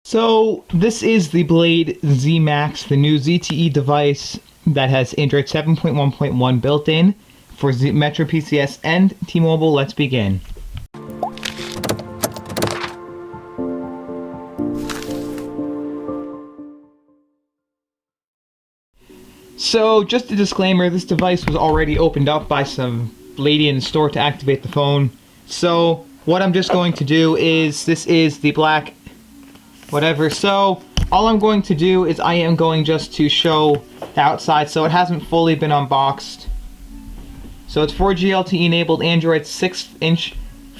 So this is the Blade Zmax, the new ZTE device that has Android 7.1.1 built in for Metro PCS and T-Mobile. Let's begin. So just a disclaimer, this device was already opened up by some lady in the store to activate the phone. So what I'm just going to do is, this is the black whatever. So all I'm going to do is I am going just to show the outside, so it hasn't fully been unboxed. So it's 4G LTE enabled Android 6-inch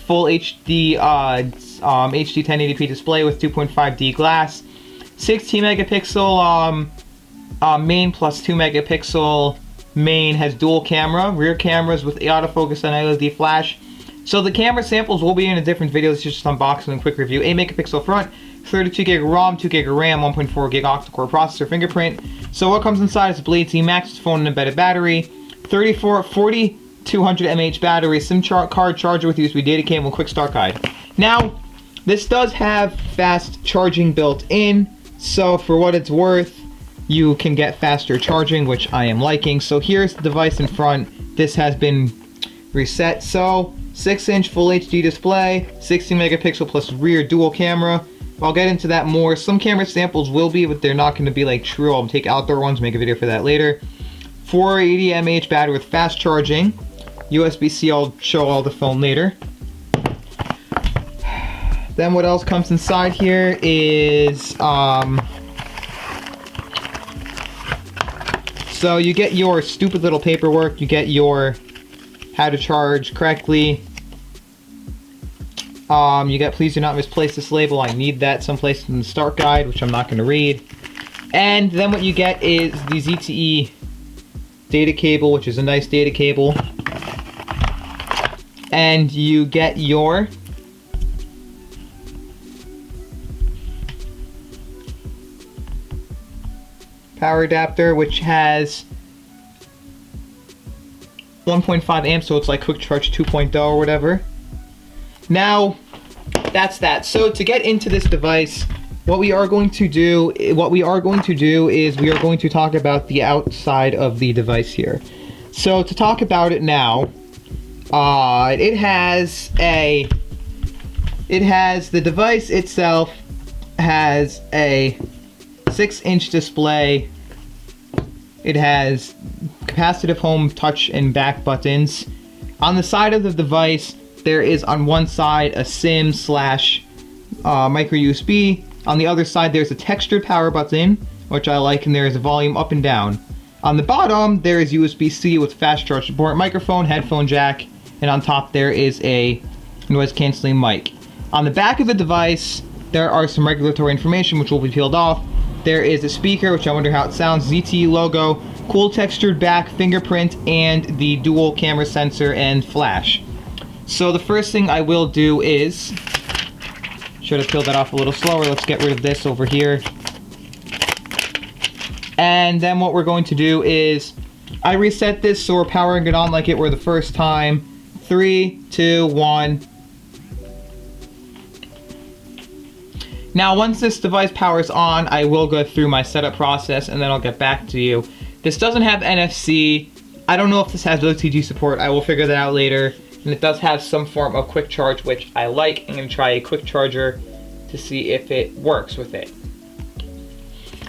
full HD HD 1080p display with 2.5D glass, 16 megapixel main plus 2 megapixel main, has dual camera, rear cameras with autofocus and LED flash. So the camera samples will be in a different video. It's just unboxing and quick review. 8 megapixel front, 32 gig ROM, 2 gig RAM, 1.4 gig octa-core processor, fingerprint. So what comes inside is a Blade Zmax phone and embedded battery, 4200 mAh battery, SIM card charger with USB data cable, quick start guide. Now, this does have fast charging built in, so for what it's worth, you can get faster charging, which I am liking. So here's the device in front. This has been reset. So 6-inch full HD display, 16 megapixel plus rear dual camera. I'll get into that more. Some camera samples will be, but they're not going to be like true. I'll take outdoor ones, make a video for that later. 480 mAh battery with fast charging. USB-C, I'll show all the phone later. Then what else comes inside here is, so you get your stupid little paperwork, you get your how to charge correctly. You get please do not misplace this label. I need that someplace in the start guide, which I'm not going to read. And then what you get is the ZTE data cable, which is a nice data cable. And you get your power adapter, which has 1.5 amps, so it's like quick charge 2.0 or whatever. Now, that's that. So to get into this device, what we are going to do is we are going to talk about the outside of the device here. So to talk about it now, the device itself has a 6-inch display. It has capacitive home touch and back buttons. On the side of the device, there is on one side a SIM slash micro USB. On the other side, there's a textured power button, which I like, and there is a volume up and down. On the bottom, there is USB-C with fast charge support, microphone, headphone jack, and on top there is a noise canceling mic. On the back of the device, there are some regulatory information which will be peeled off. There is a speaker, which I wonder how it sounds, ZTE logo, cool textured back, fingerprint, and the dual camera sensor and flash. So the first thing I will do is, should have peeled that off a little slower, let's get rid of this over here. And then what we're going to do is, I reset this so we're powering it on like it were the first time. 3, 2, 1. Now once this device powers on, I will go through my setup process and then I'll get back to you. This doesn't have NFC. I don't know if this has OTG support. I will figure that out later. And it does have some form of quick charge, which I like. I'm going to try a quick charger to see if it works with it.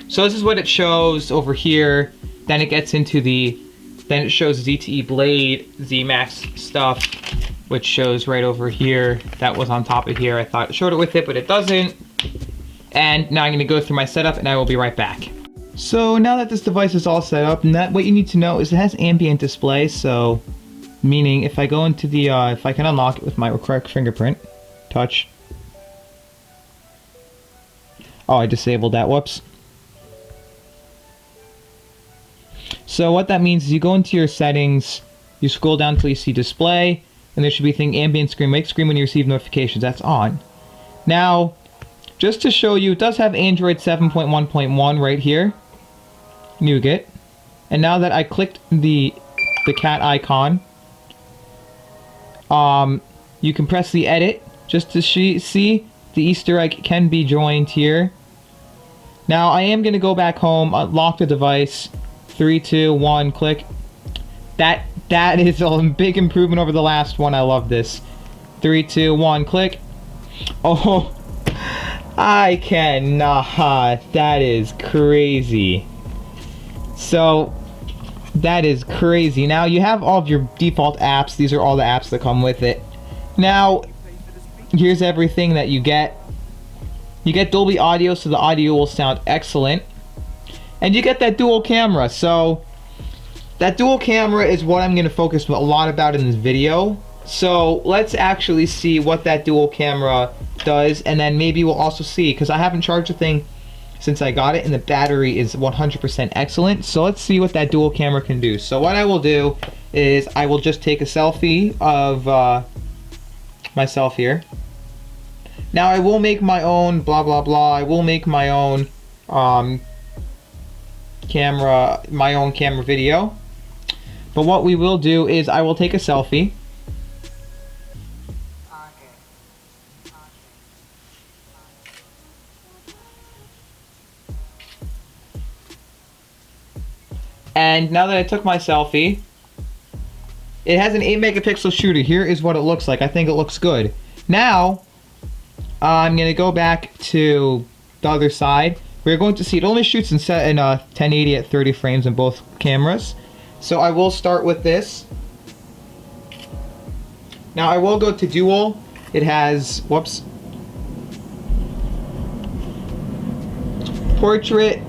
So this is what it shows over here. Then it gets into then it shows ZTE Blade Zmax stuff, which shows right over here. That was on top of here. I thought it showed it with it, but it doesn't. And now I'm going to go through my setup and I will be right back. So now that this device is all set up, what you need to know is it has ambient display, so meaning if I go into the, if I can unlock it with my correct fingerprint, touch. Oh, I disabled that, whoops. So what that means is you go into your settings, you scroll down until you see display, and there should be a thing, ambient screen, make screen when you receive notifications, that's on. Now, just to show you, it does have Android 7.1.1 right here, Nougat. And now that I clicked the cat icon, you can press the edit just to see the Easter egg can be joined here. Now I am going to go back home, unlock the device. 3, 2, 1, click. That is a big improvement over the last one. I love this. 3, 2, 1, click. Oh, I cannot. That is crazy. So, that is crazy. Now, you have all of your default apps. These are all the apps that come with it. Now, here's everything that you get. You get Dolby Audio, so the audio will sound excellent. And you get that dual camera. So, that dual camera is what I'm going to focus a lot about in this video. So, let's actually see what that dual camera does. And then maybe we'll also see, because I haven't charged the thing since I got it, and the battery is 100% excellent. So let's see what that dual camera can do. So what I will do is I will just take a selfie of myself here. Now I will make my own blah blah blah. I will make my own camera video. But what we will do is I will take a selfie. And now that I took my selfie, it has an 8 megapixel shooter. Here is what it looks like. I think it looks good. Now, I'm going to go back to the other side. We're going to see it only shoots in 1080 at 30 frames in both cameras. So I will start with this. Now I will go to dual. It has, whoops, portrait,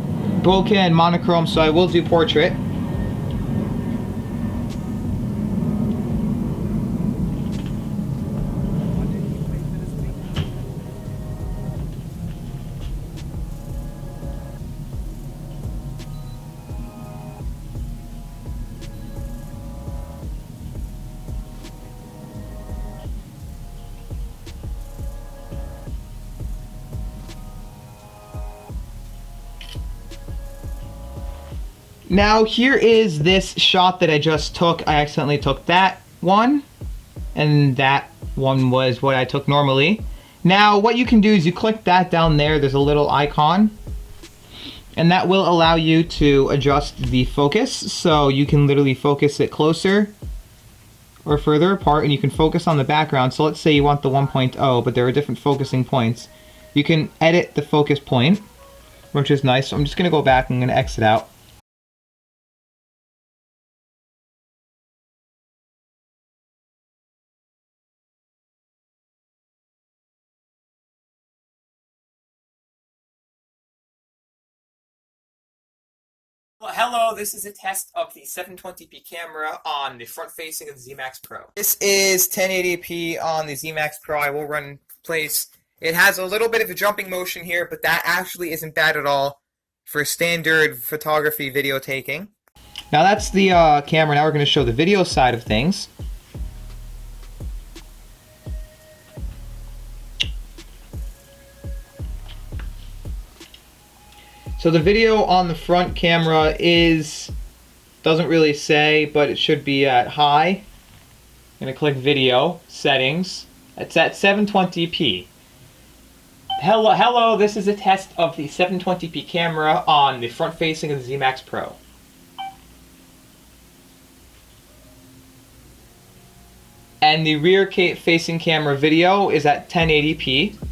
bokeh, and monochrome, so I will do portrait. Now here is this shot that I just took. I accidentally took that one, and that one was what I took normally. Now what you can do is you click that down there, there's a little icon, and that will allow you to adjust the focus, so you can literally focus it closer or further apart, and you can focus on the background. So let's say you want the 1.0, but there are different focusing points. You can edit the focus point, which is nice. So I'm just going to go back and I'm going to exit out. Well, hello, this is a test of the 720p camera on the front facing of the Zmax Pro. This is 1080p on the Zmax Pro. I will run place. It has a little bit of a jumping motion here, but that actually isn't bad at all for standard photography video taking. Now that's the camera. Now we're going to show the video side of things. So the video on the front camera doesn't really say, but it should be at high. I'm going to click video, settings. It's at 720p. Hello, this is a test of the 720p camera on the front facing of the Zmax Pro. And the rear facing camera video is at 1080p.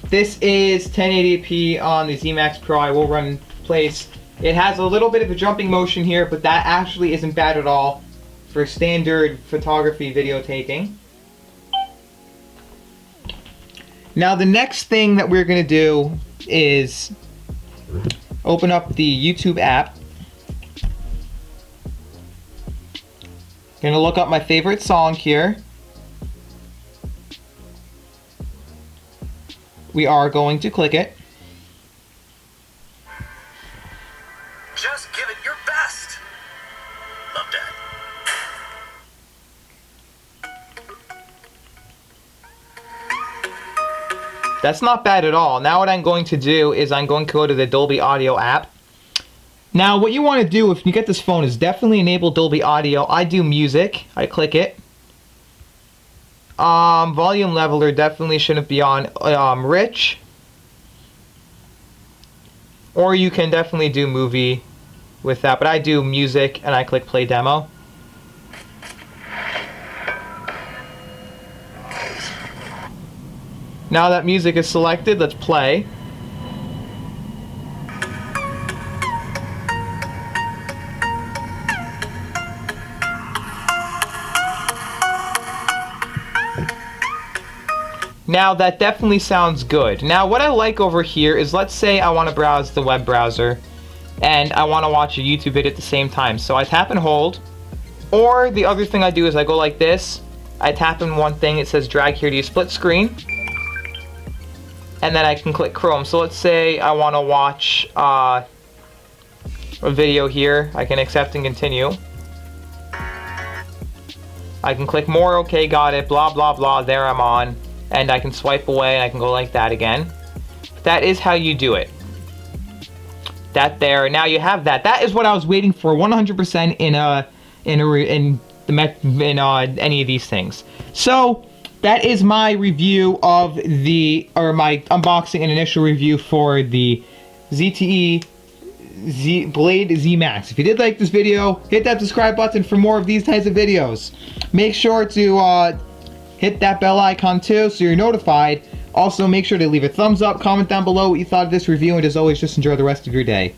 This is 1080p on the Zmax Pro. I will run place. It has a little bit of a jumping motion here, but that actually isn't bad at all for standard photography video taking. Now the next thing that we're going to do is open up the YouTube app. Going to look up my favorite song here. We are going to click it. Just give it your best. Love that. That's not bad at all. Now what I'm going to do is I'm going to go to the Dolby Audio app. Now what you want to do if you get this phone is definitely enable Dolby Audio. I do music. I click it. Volume leveler definitely shouldn't be on rich. Or you can definitely do movie with that, but I do music and I click play demo. Now that music is selected, let's play. Now that definitely sounds good. Now what I like over here is, let's say I want to browse the web browser and I want to watch a YouTube video at the same time. So I tap and hold, or the other thing I do is I go like this. I tap in one thing, it says drag here to use split screen, and then I can click Chrome. So let's say I want to watch a video here. I can accept and continue. I can click more, okay, got it, blah blah blah, there I'm on. And I can swipe away and I can go like that again. That is how you do it. That there, now you have that. That is what I was waiting for 100% in any of these things. So that is my review of my unboxing and initial review for the ZTE Blade Zmax. If you did like this video, hit that subscribe button for more of these types of videos. Make sure to hit that bell icon too so you're notified. Also, make sure to leave a thumbs up, comment down below what you thought of this review, and as always, just enjoy the rest of your day.